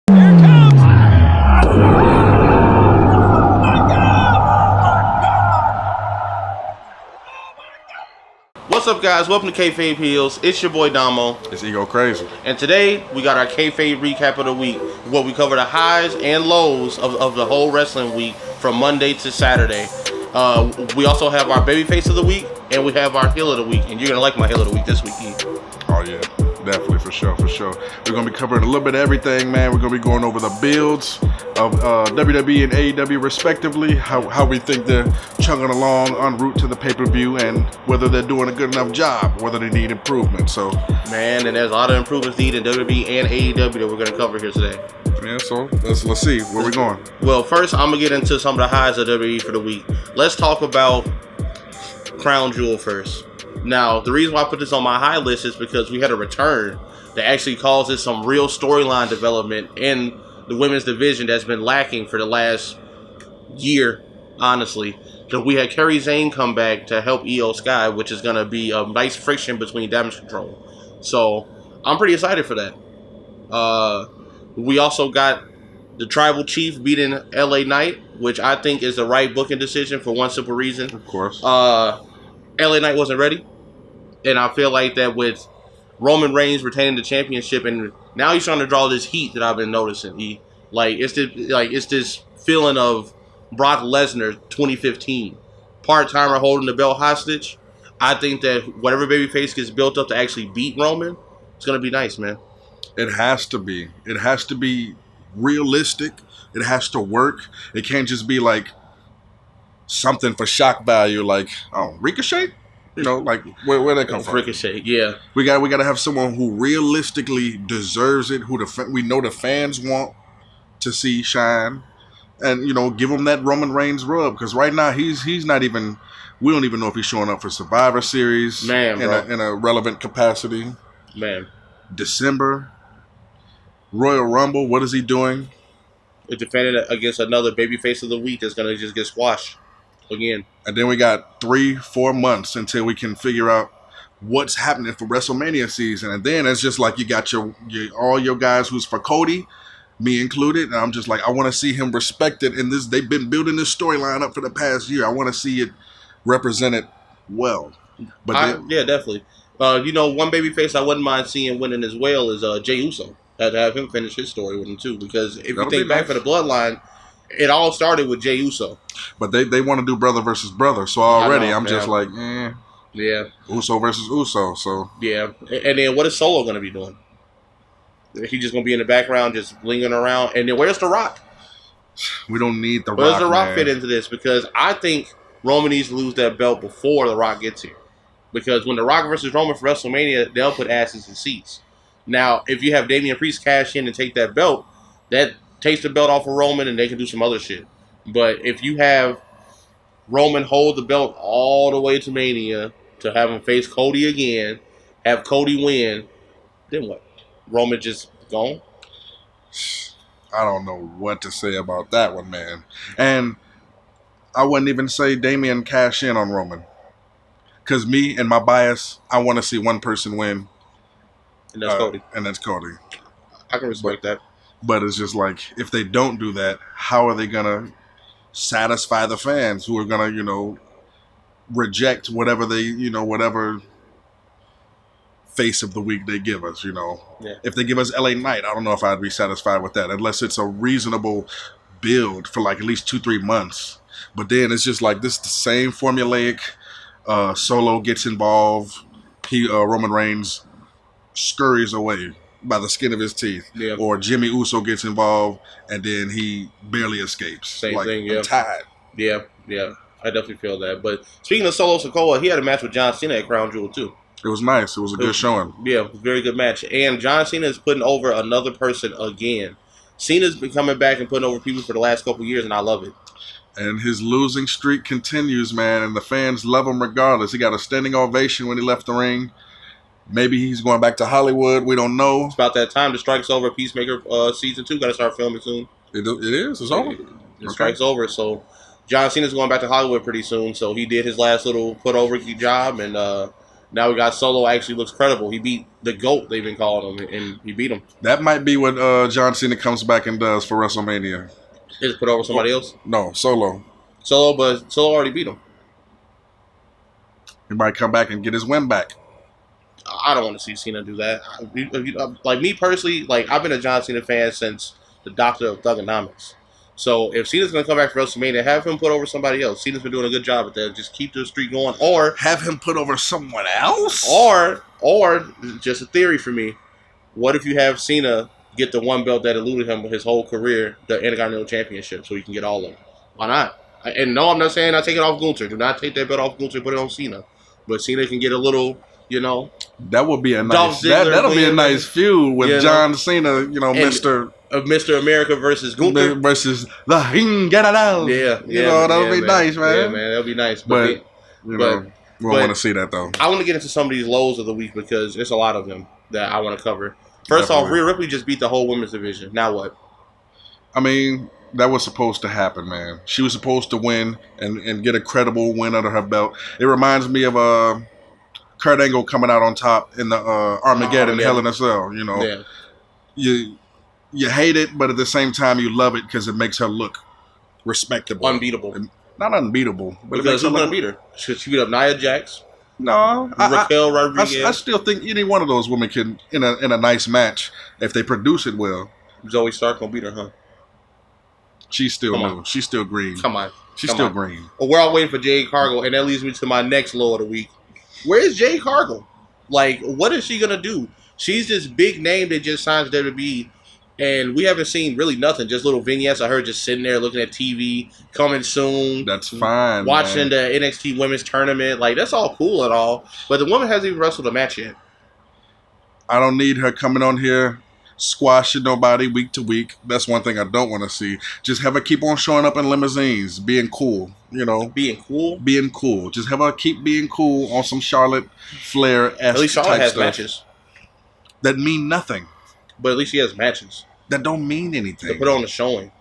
What's up, guys? Welcome to Kayfabe Heels. It's your boy Damo. It's Ego Crazy. And today, we got our Kayfabe recap of the week, where we cover the highs and lows of the whole wrestling week from Monday to Saturday. We also have our babyface of the week, and we have our heel of the week. And you're going to like my heel of the week this week, E. Oh, yeah. Definitely, for sure. We're going to be covering a little bit of everything, man. We're going to be going over the builds of WWE and AEW, respectively, how we think they're chugging along en route to the pay-per-view, and whether they're doing a good enough job, whether they need improvement. So, man, and there's a lot of improvements needed in WWE and AEW that we're going to cover here today. Yeah, so let's see where we're going. Well, first, I'm going to get into some of the highs of WWE for the week. Let's talk about Crown Jewel first. Now, the reason why I put this on my high list is because we had a return that actually causes some real storyline development in the women's division that's been lacking for the last year, honestly. Because we had Kairi Sane come back to help Io Sky, which is going to be a nice friction between Damage Control. So, I'm pretty excited for that. We also got the Tribal Chief beating LA Knight, which I think is the right booking decision for one simple reason. Of course. LA Knight wasn't ready, and I feel like that with Roman Reigns retaining the championship, and now he's trying to draw this heat that I've been noticing. It's this feeling of Brock Lesnar 2015, part-timer holding the belt hostage. I think that whatever babyface gets built up to actually beat Roman, it's gonna be nice, man. It has to be. It has to be realistic. It has to work. It can't just be like something for shock value, like Ricochet. You know, like where they come from? Ricochet, yeah. We got to have someone who realistically deserves it, who we know the fans want to see shine, and give him that Roman Reigns rub, because right now he's not even. We don't even know if he's showing up for Survivor Series, man, in a relevant capacity. Man, December, Royal Rumble. What is he doing? It defended against another babyface of the week that's gonna just get squashed again. And then we got 3-4 months until we can figure out what's happening for WrestleMania season. And then it's just like you got all your guys who's for Cody, me included. And I'm just like, I want to see him respected in this. They've been building this storyline up for the past year. I want to see it represented well. But yeah, definitely. One babyface I wouldn't mind seeing winning as well is Jey Uso. I'd have him finish his story with him too. Because if you think back for the Bloodline, it all started with Jey Uso. But they want to do brother versus brother. So already I'm just like, yeah. Uso versus Uso. So yeah. And then what is Solo going to be doing? He's just going to be in the background, just lingering around. And then where's The Rock? We don't need The Rock. Where does The Rock fit into this? Because I think Roman needs to lose that belt before The Rock gets here. Because when The Rock versus Roman for WrestleMania, they'll put asses in seats. Now, if you have Damian Priest cash in and take that belt, that takes the belt off of Roman and they can do some other shit. But if you have Roman hold the belt all the way to Mania to have him face Cody again, have Cody win, then what? Roman just gone? I don't know what to say about that one, man. And I wouldn't even say Damian cash in on Roman. Because me and my bias, I want to see one person win. And that's Cody. And that's Cody. I can respect that. But it's just like, if they don't do that, how are they going to satisfy the fans who are going to, reject whatever whatever face of the week they give us, Yeah. If they give us LA Knight, I don't know if I'd be satisfied with that, unless it's a reasonable build for like at least 2-3 months. But then it's just like this the same formulaic. Solo gets involved. Roman Reigns scurries away by the skin of his teeth. Yeah. Or Jimmy Uso gets involved and then he barely escapes. Same thing, yeah. I'm tired. Yeah. I definitely feel that. But speaking of Solo Sikoa, he had a match with John Cena at Crown Jewel too. It was nice. It was a good showing. Yeah, very good match. And John Cena is putting over another person again. Cena's been coming back and putting over people for the last couple years, and I love it. And his losing streak continues, man, and the fans love him regardless. He got a standing ovation when he left the ring. Maybe he's going back to Hollywood. We don't know. It's about that time. The strike's over. Peacemaker season 2 got to start filming soon. It is. It's over. The strike's over. So John Cena's going back to Hollywood pretty soon. So he did his last little put over job, and Now we got Solo actually looks credible. He beat the GOAT, they've been calling him, and he beat him. That might be what John Cena comes back and does for WrestleMania. He just put over somebody else? No, Solo. But Solo already beat him. He might come back and get his win back. I don't want to see Cena do that. Like me personally, like I've been a John Cena fan since the Doctor of Thugonomics. So if Cena's going to come back for WrestleMania, have him put over somebody else. Cena's been doing a good job at that. Just keep the streak going. Or have him put over someone else? Or just a theory for me. What if you have Cena get the one belt that eluded him his whole career, the Intercontinental Championship, so he can get all of them? Why not? And no, I'm not saying I take it off Gunther. Do not take that belt off Gunther and put it on Cena. But Cena can get a little, That would be a nice. That'll be a nice feud with John Cena. Mr. America versus Gunther versus the King General. Yeah, that'll be nice, man. Yeah, man, that'll be nice. But we don't want to see that though. I want to get into some of these lows of the week because there's a lot of them that I want to cover. First off, Rhea Ripley just beat the whole women's division. Now what? I mean, that was supposed to happen, man. She was supposed to win and get a credible win under her belt. It reminds me of Kurt Angle coming out on top in the Armageddon Hell in a Cell. You hate it, but at the same time you love it because it makes her look respectable, unbeatable. Not unbeatable, but because who's gonna beat her? Should she beat up Nia Jax? No, Raquel Rodriguez. I still think any one of those women can in a nice match if they produce it well. Zoe Stark gonna beat her, huh? She's still new. She's still green. Come on. She's still green. Well, we're all waiting for Jade Cargill, and that leads me to my next low of the week. Where is Jade Cargill? Like, what is she gonna do? She's this big name that just signs WWE, and we haven't seen really nothing. Just little vignettes of her just sitting there looking at TV, coming soon. That's fine. Watching the NXT Women's Tournament. Like, that's all cool and all, but the woman hasn't even wrestled a match yet. I don't need her coming on here squashing nobody week to week. That's one thing I don't want to see. Just have her keep on showing up in limousines, being cool. Being cool. Being cool. Just have her keep being cool on some Charlotte Flair-esque. At least Charlotte has stuff matches that mean nothing. But at least she has matches that don't mean anything. To put on the showing.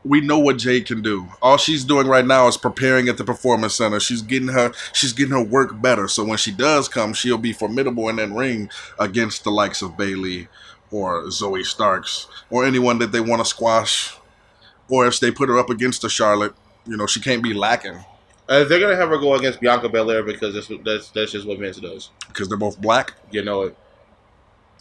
We know what Jade can do. All she's doing right now is preparing at the Performance Center. She's getting her work better. So when she does come, she'll be formidable in that ring against the likes of Bayley or Zoe Starks or anyone that they want to squash. Or if they put her up against a Charlotte, she can't be lacking. They're gonna have her go against Bianca Belair because that's just what Vince does. Because they're both black. You know it.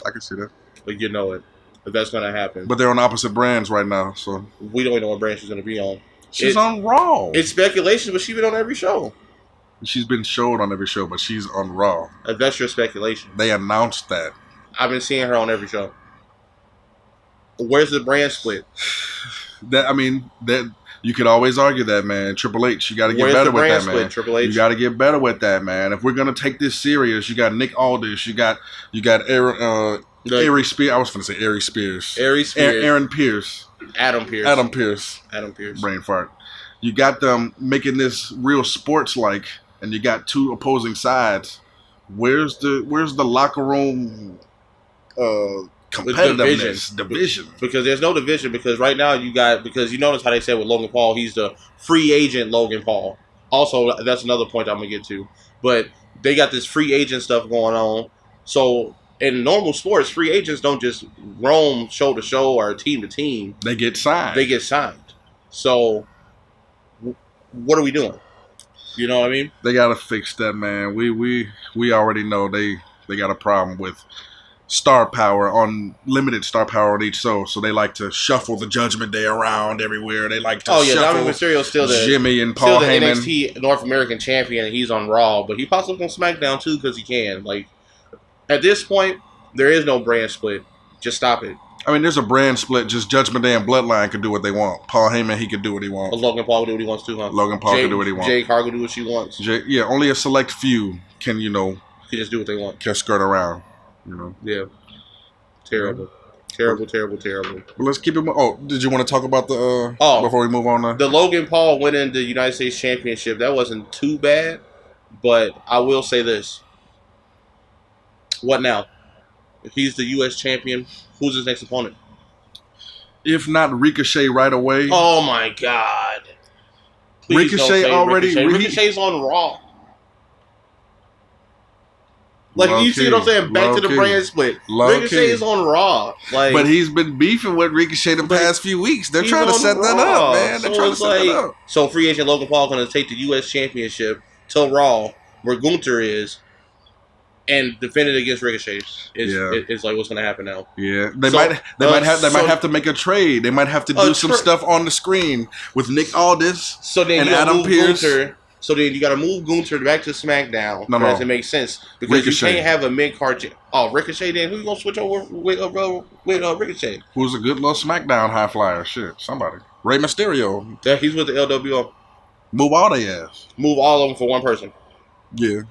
I can see that. But you know it. If that's gonna happen. But they're on opposite brands right now, so we don't even know what brand she's gonna be on. She's on Raw. It's speculation, but she's been on every show. She's been showed on every show, but she's on Raw. If that's your speculation. They announced that. I've been seeing her on every show. Where's the brand split? That you could always argue that, man. Triple H, you got to get better with that, man. Triple H? You got to get better with that, man. If we're gonna take this serious, you got Nick Aldis, you got Aaron. Aries Spears. I was going to say Aries Spears. Aaron Pierce. Adam Pierce. Brain fart. You got them making this real sports-like, and you got two opposing sides. Where's the locker room competitiveness? Division. Because there's no division. Because right now because you notice how they said with Logan Paul, he's the free agent Logan Paul. Also, that's another point I'm going to get to. But they got this free agent stuff going on. So in normal sports, free agents don't just roam show to show or team to team. They get signed. So, what are we doing? You know what I mean? They gotta fix that, man. We already know they got a problem with limited star power on each show. So they like to shuffle the Judgment Day around everywhere. They like to shuffle Dominic Mysterio's still Jimmy and Paul Heyman. NXT North American champion, and he's on Raw, but he possibly on SmackDown too because he can. Like, at this point, there is no brand split. Just stop it. I mean, there's a brand split. Just Judgment Day and Bloodline can do what they want. Paul Heyman, he can do what he wants. Logan Paul can do what he wants too, huh? Logan Paul can do what he wants. Jade Cargill do what she wants. Only a select few can, can just do what they want. Can skirt around, Yeah. Terrible. Well, let's keep it. Oh, did you want to talk about the? Before we move on, the Logan Paul winning the United States Championship. That wasn't too bad, but I will say this. What now? If he's the U.S. champion, who's his next opponent? If not Ricochet right away. Oh my God! Please Ricochet already. Ricochet's on Raw. Like, Low you see what I'm key. saying? Back Low to the key. brand split. Low Ricochet key. is on Raw. Like, But he's been beefing with Ricochet the past few weeks. They're he's trying to on set that Raw. up, man. They're So trying to it's set that like, up. so free agent Logan Paul going to take the U.S. Championship to Raw, where Gunther is, and defend it against Ricochet. Is like what's going to happen now. Yeah, they might have to make a trade. They might have to do some stuff on the screen with Nick Aldis and Adam Pearce. So then you got to move Gunther back to SmackDown. No. It makes sense because Ricochet. you can't have a mid card. Oh, Ricochet. Then who you gonna switch over with Ricochet? Who's a good little SmackDown high flyer? Shit, somebody. Rey Mysterio. Yeah, he's with the LWO. Move all they ass. Move all of them for one person. Yeah.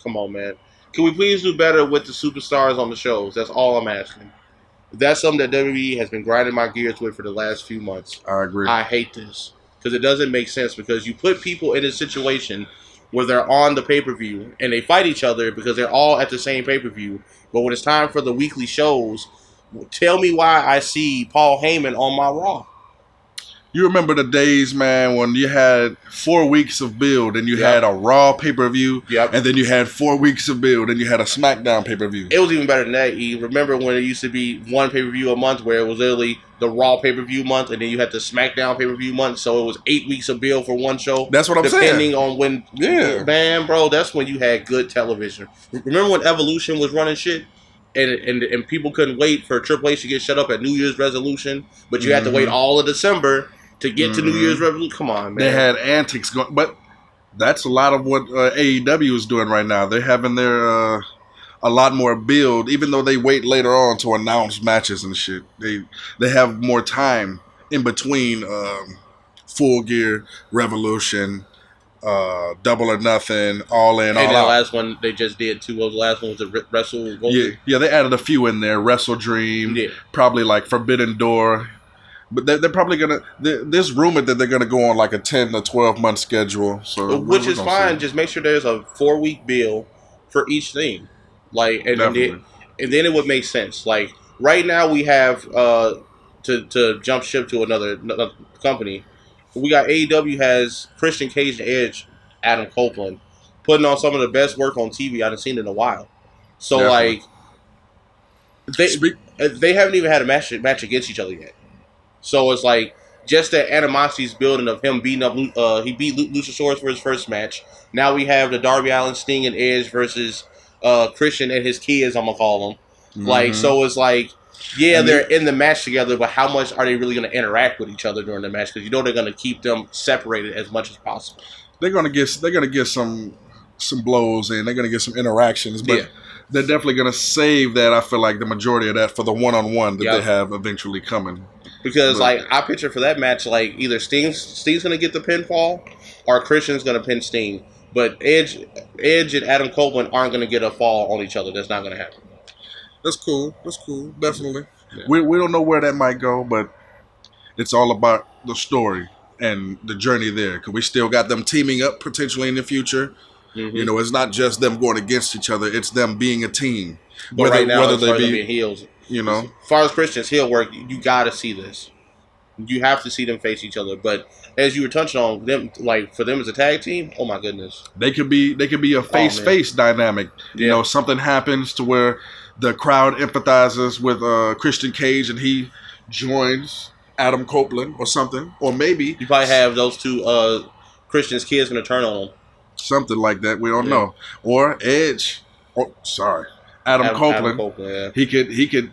Come on, man. Can we please do better with the superstars on the shows? That's all I'm asking. That's something that WWE has been grinding my gears with for the last few months. I agree. I hate this because it doesn't make sense because you put people in a situation where they're on the pay-per-view and they fight each other because they're all at the same pay-per-view. But when it's time for the weekly shows, tell me why I see Paul Heyman on my Raw. You remember the days, man, when you had 4 weeks of build and you had a Raw pay-per-view, and then you had 4 weeks of build and you had a SmackDown pay-per-view. It was even better than that, E. Remember when it used to be one pay-per-view a month where it was literally the Raw pay-per-view month and then you had the SmackDown pay-per-view month, so it was 8 weeks of build for one show. That's what I'm saying. Depending on when... Yeah. Man, bro, that's when you had good television. Remember when Evolution was running shit? And people couldn't wait for Triple H to get shut up at New Year's resolution, but you had to wait all of December to get to New Year's Revolution. Come on, man. They had antics going, but that's a lot of what AEW is doing right now. They're having their a lot more build, even though they wait later on to announce matches and shit. They have more time in between Full Gear, Revolution, Double or Nothing, All In, All Out. And the last one they just did too. Well, the last one was the Wrestle. Yeah, they added a few in there. Wrestle Dream, probably like Forbidden Door. But they're probably gonna. There's rumored that they're gonna go on like a 10 to 12 month schedule. So which is fine. See. Just make sure there's a 4-week bill for each thing. Like and then it would make sense. Like right now we have to jump ship to another company. We got AEW has Christian Cage and Edge, Adam Copeland, putting on some of the best work on TV I've seen in a while. So like they haven't even had a match against each other yet. So it's like just that animosity's building of him beating up. He beat Luchasaurus for his first match. Now we have the Darby Allin, Sting, and Edge versus Christian and his kids. I'm gonna call them. Like so, it's like they're in the match together, but how much are they really gonna interact with each other during the match? Because you know they're gonna keep them separated as much as possible. They're gonna get some blows and they're gonna get some interactions, but they're definitely gonna save that. I feel like the majority of that for the one-on-one that they have eventually coming. Because like I picture for that match, like either Sting's gonna get the pinfall or Christian's gonna pin Sting. But Edge and Adam Copeland aren't gonna get a fall on each other. That's not gonna happen. That's cool. Definitely. Yeah. We don't know where that might go, but it's all about the story and the journey there. Because we still got them teaming up potentially in the future. You know, it's not just them going against each other. It's them being a team. But right now, whether they be heels. You know, as far as Christian's heel work, you got to see this. You have to see them face each other. But as you were touching on them, like for them as a tag team, oh my goodness, they could be a face dynamic. You know, something happens to where the crowd empathizes with Christian Cage and he joins Adam Copeland or something, or maybe you probably have those two Christian's kids going to turn on him, something like that. We don't know. Or Edge. Oh, sorry. Adam Copeland, he could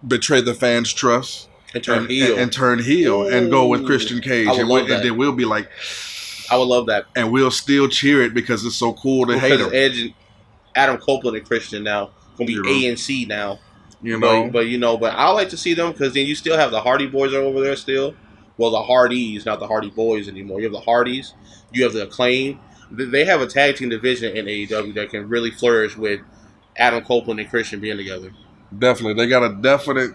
betray the fans' trust and turn heel and go with Christian Cage, and then we'll be like, I would love that, and we'll still cheer it because it's so cool to hate him. Edge and Adam Copeland and Christian now gonna be A and C now, but I like to see them because then you still have the Hardy Boys are over there still. Well, the Hardys, not the Hardy Boys anymore. You have the Hardys, you have the Acclaim. They have a tag team division in AEW that can really flourish with Adam Copeland and Christian being together. Definitely. They got a definite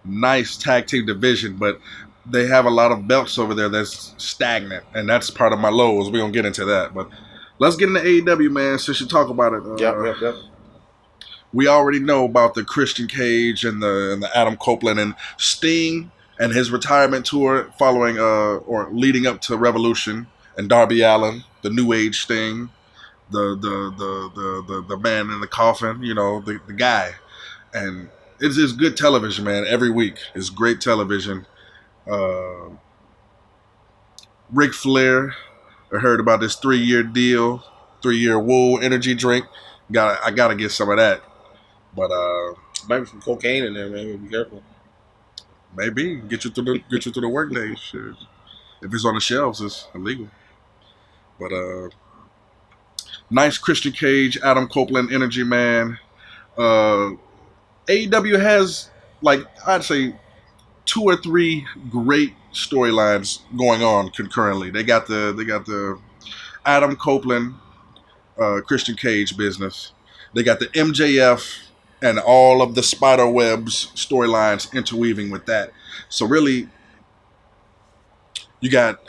nice tag team division, but they have a lot of belts over there that's stagnant, and that's part of my lows. We're going to get into that. But let's get into AEW, man, since you talk about it. Yep. We already know about the Christian Cage and the Adam Copeland and Sting and his retirement tour following or leading up to Revolution and Darby Allin, the New Age Sting. the man in the coffin, the guy. And it's just good television, man. Every week it's great television. Uh, Ric Flair, I heard about this 3-year deal, 3-year Wool energy drink. I gotta get some of that. But Maybe some cocaine in there, man. Be careful. maybe get you through the workday. Shit. If it's on the shelves, it's illegal. But nice Christian Cage, Adam Copeland energy, man. AEW has, like, I'd say 2 or 3 great storylines going on concurrently. They got the Adam Copeland, Christian Cage business. They got the MJF and all of the spider webs storylines interweaving with that. So really, you got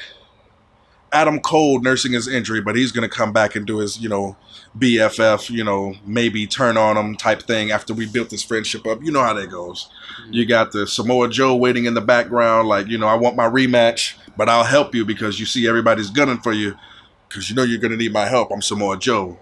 Adam Cole nursing his injury, but he's going to come back and do his, BFF, maybe turn on him type thing after we built this friendship up. You know how that goes. Mm-hmm. You got the Samoa Joe waiting in the background, like, I want my rematch, but I'll help you because you see everybody's gunning for you because you're going to need my help. I'm Samoa Joe.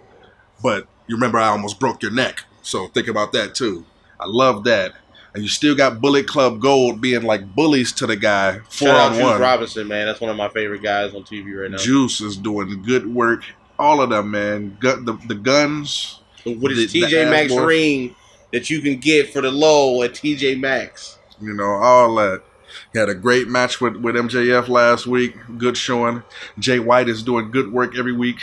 But you remember I almost broke your neck. So think about that too. I love that. And you still got Bullet Club Gold being like bullies to the guy. 4-on-1. Shout out Juice Robinson, man. That's one of my favorite guys on TV right now. Juice is doing good work. All of them, man. The guns. With his TJ Maxx ring that you can get for the low at TJ Maxx. All that. He had a great match with MJF last week. Good showing. Jay White is doing good work every week.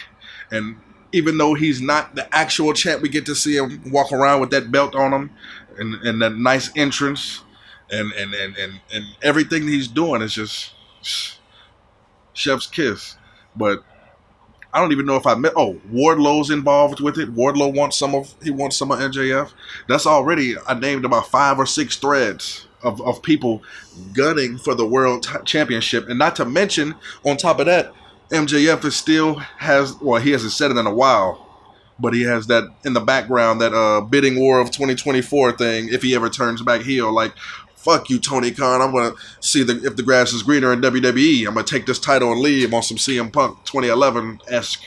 And even though he's not the actual champ, we get to see him walk around with that belt on him and that nice entrance and everything he's doing is just chef's kiss. But I don't even know if Wardlow's involved with it. Wardlow wants some of MJF. That's already, I named about 5 or 6 threads of people gunning for the world championship. And not to mention, on top of that, MJF he hasn't said it in a while, but he has that in the background, that bidding war of 2024 thing, if he ever turns back heel, like, fuck you, Tony Khan, I'm going to see if the grass is greener in WWE. I'm going to take this title and leave on some CM Punk 2011-esque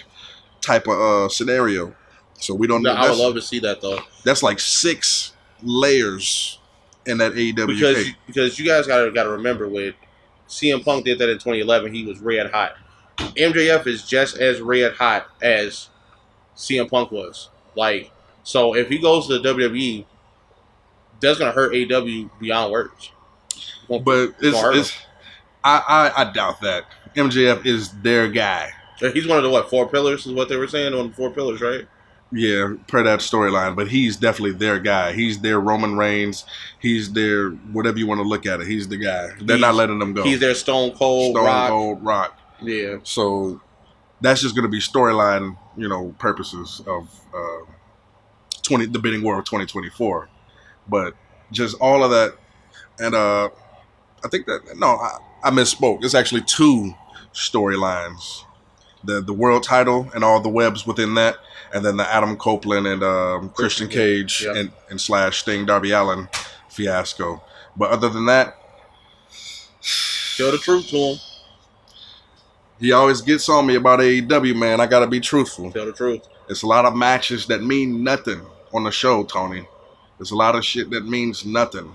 type of scenario. So we don't know. I would love to see that, though. That's like 6 layers in that AEW because you guys got to remember, with CM Punk did that in 2011, he was red hot. MJF is just as red hot as CM Punk was. Like, so if he goes to the WWE, that's gonna hurt AEW beyond words. But I doubt that. MJF is their guy. He's one of the 4 pillars is what they were saying, on 4 pillars, right? Yeah, per that storyline. But he's definitely their guy. He's their Roman Reigns. He's their whatever you want to look at it. He's the guy. They're not letting them go. He's their Stone Cold Rock. Yeah. So that's just going to be storyline, purposes of the bidding war of 2024. But just all of that, and I think that I misspoke. It's actually 2 storylines: the world title and all the webs within that, and then the Adam Copeland and Christian Cage and / Sting Darby Allin fiasco. But other than that, tell the truth to him. He always gets on me about AEW, man. I gotta be truthful. Tell the truth. It's a lot of matches that mean nothing on the show, Tony. There's a lot of shit that means nothing.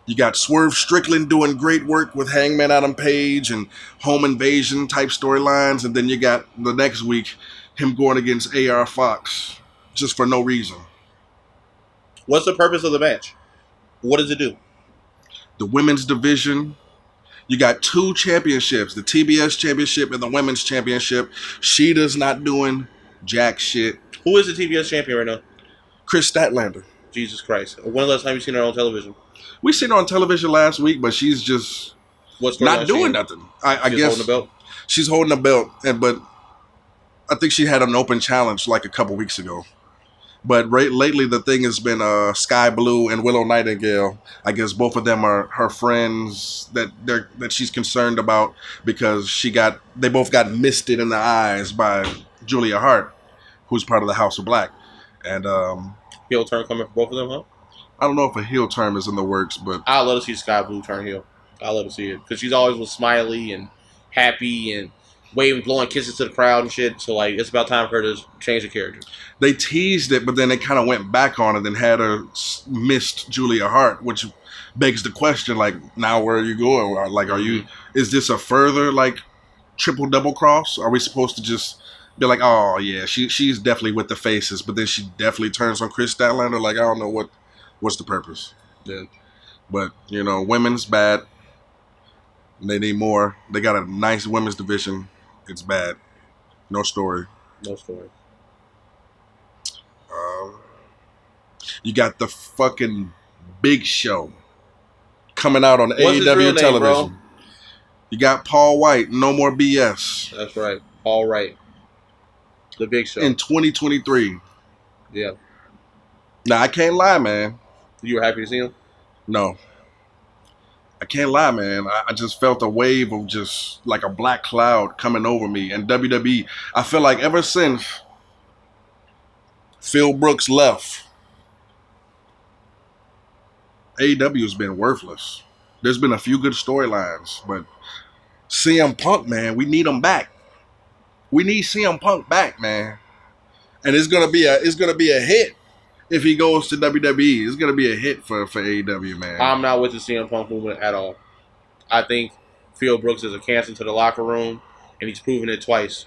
You got Swerve Strickland doing great work with Hangman Adam Page and home invasion type storylines, and then you got the next week him going against AR Fox just for no reason. What's the purpose of the match? What does it do? The women's division. You got 2 championships, the TBS championship and the women's championship. Sheeta's not doing jack shit. Who is the TBS champion right now? Chris Statlander. Jesus Christ. When the last time you seen her on television? We seen her on television last week, but she's just not doing nothing. I guess holding the belt? She's holding the belt, but I think she had an open challenge like a couple weeks ago. But lately, the thing has been Sky Blue and Willow Nightingale. I guess both of them are her friends that she's concerned about because they both got misted in the eyes by Julia Hart, who's part of the House of Black. And heel turn coming for both of them, huh? I don't know if a heel term is in the works, but I'd love to see Sky Blue turn heel. I'd love to see it because she's always was smiley and happy, and waving, blowing kisses to the crowd and shit. So like, it's about time for her to change the character. They teased it, but then they kind of went back on it and had her missed Julia Hart, which begs the question, like, now where are you going? Like, is this a further, like, triple double cross? Are we supposed to just be like, oh, yeah, she's definitely with the faces, but then she definitely turns on Chris Statlander? Like, I don't know what's the purpose. Yeah. But, you know, women's bad. They need more. They got a nice women's division. It's bad. No story. No story. You got the fucking Big Show coming out on What's his AEW real name, television. bro? You got Paul White, No More BS. That's right. Paul Wright. The Big Show. In 2023. Yeah. Now, I can't lie, man. You were happy to see him? No. I can't lie, man. I just felt a wave of just like a black cloud coming over me. And WWE, I feel like ever since Phil Brooks left, AEW has been worthless. There's been a few good storylines, but CM Punk, man, we need him back. We need CM Punk back, man. And it's gonna be a hit if he goes to WWE. It's gonna be a hit for AEW, man. I'm not with the CM Punk movement at all. I think Phil Brooks is a cancer to the locker room, and he's proven it twice.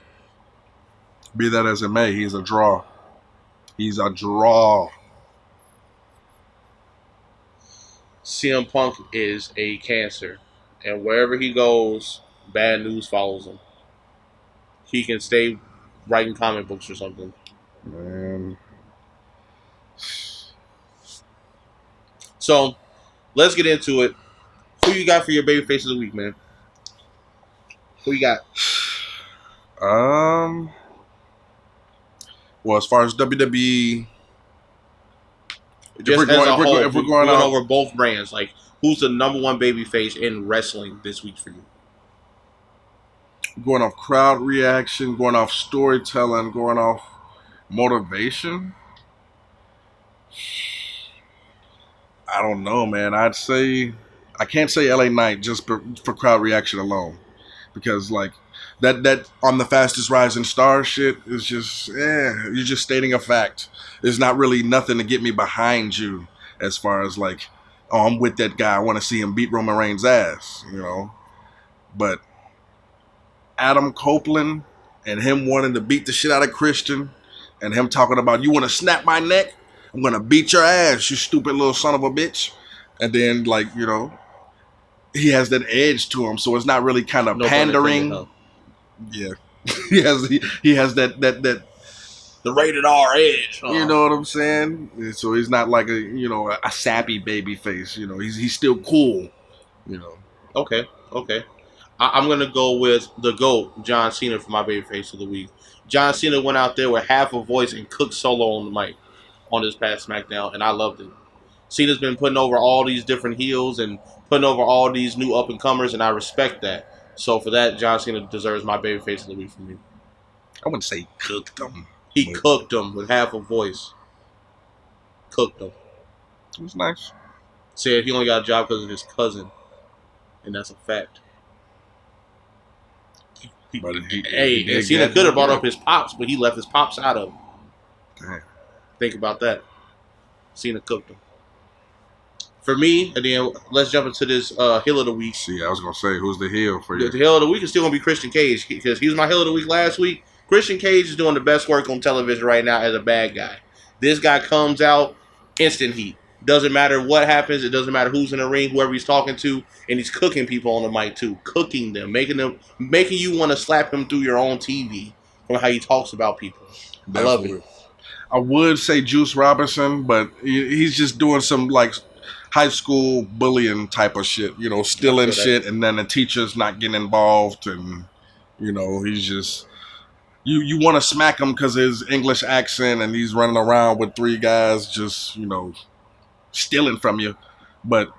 Be that as it may, he's a draw. He's a draw. CM Punk is a cancer, and wherever he goes, bad news follows him. He can stay writing comic books or something. Man. So, let's get into it. Who you got for your baby face of the week, man? Who you got? Well, as far as WWE, Just if we're going out, over both brands, like who's the number one baby face in wrestling this week for you? going off crowd reaction, going off storytelling, going off motivation. I don't know, man. I can't say LA Knight just for crowd reaction alone, because like that on the fastest rising star shit is just you're just stating a fact. There's not really nothing to get me behind you as far as like, oh, I'm with that guy. I want to see him beat Roman Reigns' ass, you know. But Adam Copeland and him wanting to beat the shit out of Christian, and him talking about, you want to snap my neck? I'm going to beat your ass, you stupid little son of a bitch. And then, like, you know, he has that edge to him, so it's not really kind of pandering. Yeah. he has that the rated R edge. You know what I'm saying? So he's not like a sappy baby face. You know, he's still cool. You know. Okay. I'm gonna go with the GOAT, John Cena, for my baby face of the week. John Cena went out there with half a voice and cooked solo on the mic on this past SmackDown, and I loved it. Cena's been putting over all these different heels and putting over all these new up and comers, and I respect that. So for that, John Cena deserves my baby face of the week from me. I wouldn't say cooked them. He cooked them with half a voice. Cooked them. It was nice. Said he only got a job because of his cousin, and that's a fact. And Cena could have brought up his pops, but he left his pops out of him. Damn. Think about that. Cena cooked him. For me, and then let's jump into this heel of the week. See, I was going to say, who's the heel for you? The heel of the week is still going to be Christian Cage, because he was my heel of the week last week. Christian Cage is doing the best work on television right now as a bad guy. This guy comes out, instant heat. Doesn't matter what happens. It doesn't matter who's in the ring, whoever he's talking to, and he's cooking people on the mic too. Cooking them, making you want to slap him through your own TV from how he talks about people. Definitely. I love it. I would say Juice Robinson, but he's just doing some like high school bullying type of shit. You know, stealing shit, and then the teacher's not getting involved, and you know, he's just. You want to smack him because of his English accent, and he's running around with three guys just, you know, stealing from you. But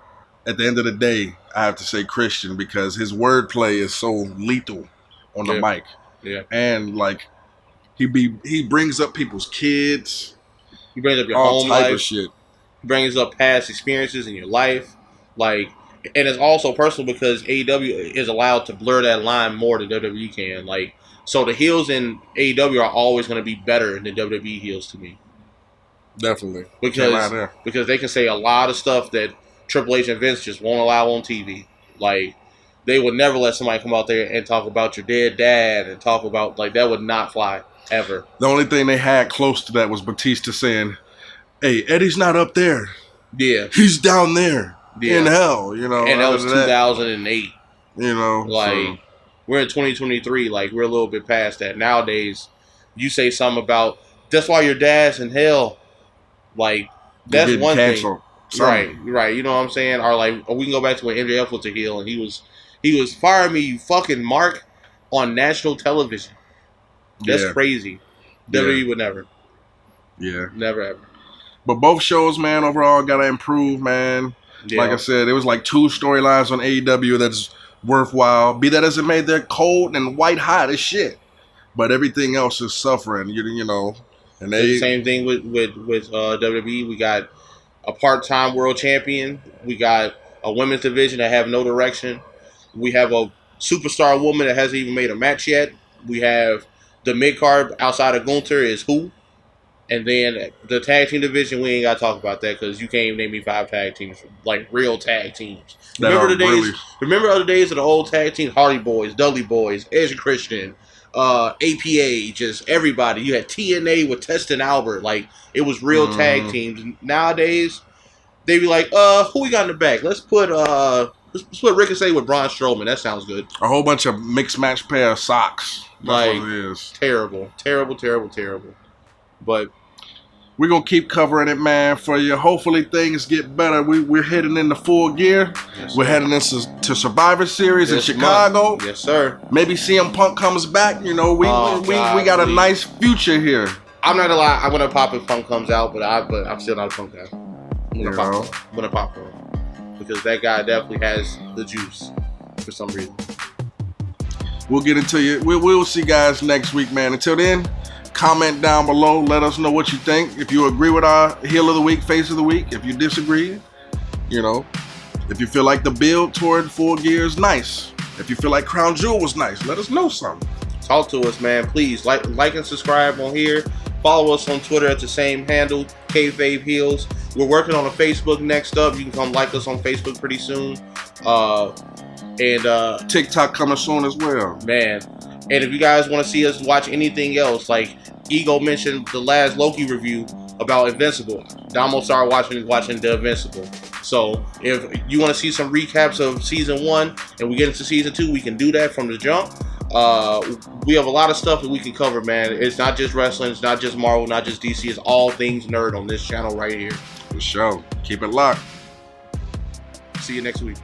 at the end of the day, I have to say Christian, because his wordplay is so lethal on the mic. Yeah. And like he brings up people's kids. He brings up your all home type life. Of shit. He brings up past experiences in your life. Like, And it's also personal because AEW is allowed to blur that line more than WWE can. Like, so the heels in AEW are always going to be better than WWE heels to me. Definitely. Because they can say a lot of stuff that Triple H and Vince just won't allow on TV. Like, they would never let somebody come out there and talk about your dead dad and talk about, like, that would not fly, ever. The only thing they had close to that was Batista saying, hey, Eddie's not up there. Yeah. He's down there in hell, you know. And that was 2008. You know. Like, we're in 2023. Like, we're a little bit past that. Nowadays, you say something about, that's why your dad's in hell. Like, that's one thing. Right. You know what I'm saying? Or, like, we can go back to when MJF was a heel and he was firing me, you fucking Mark, on national television. That's crazy. WWE would never. Yeah. Never ever. But both shows, man, overall gotta improve, man. Yeah. Like I said, it was like 2 storylines on AEW that's worthwhile. Be that as it may, they're cold and white hot as shit. But everything else is suffering, you know. And the same thing with WWE. We got a part-time world champion. We got a women's division that have no direction. We have a superstar woman that hasn't even made a match yet. We have the mid-card outside of Gunther is who? And then the tag team division, we ain't got to talk about that because you can't even name me 5 tag teams, like real tag teams. Remember the days of the old tag teams? Hardy Boys, Dudley Boys, Edge and Christian, APA, just everybody. You had TNA with Test and Albert. Like, it was real tag teams. Nowadays, they be like, who we got in the back? Let's put Ricochet with Braun Strowman. That sounds good. A whole bunch of mixed match pair of socks. That's what it is. Terrible. But we're going to keep covering it, man, for you. Hopefully things get better. We're heading into full gear. Yes, we're heading into Survivor Series in Chicago. Yes, sir. Maybe CM Punk comes back. You know, we got a nice future here. I'm not going to lie. I'm going to pop if Punk comes out, but I'm still not a Punk guy. I'm going to pop for him. Because that guy definitely has the juice for some reason. We'll get into it. We'll see guys next week, man. Until then, comment down below. Let us know what you think. If you agree with our heel of the week, face of the week. If you disagree, you know. If you feel like the build toward Full Gear is nice. If you feel like Crown Jewel was nice, let us know something. Talk to us, man. Please like and subscribe on here. Follow us on Twitter at the same handle, Kayfabe Heels. We're working on a Facebook next up. You can come like us on Facebook pretty soon. And TikTok coming soon as well. Man. And if you guys want to see us watch anything else, like Ego mentioned the last Loki review about Invincible. Damo started watching The Invincible. So if you want to see some recaps of season 1 and we get into season 2, we can do that from the jump. We have a lot of stuff that we can cover, man. It's not just wrestling, it's not just Marvel, not just DC. It's all things nerd on this channel right here. For sure. Keep it locked. See you next week.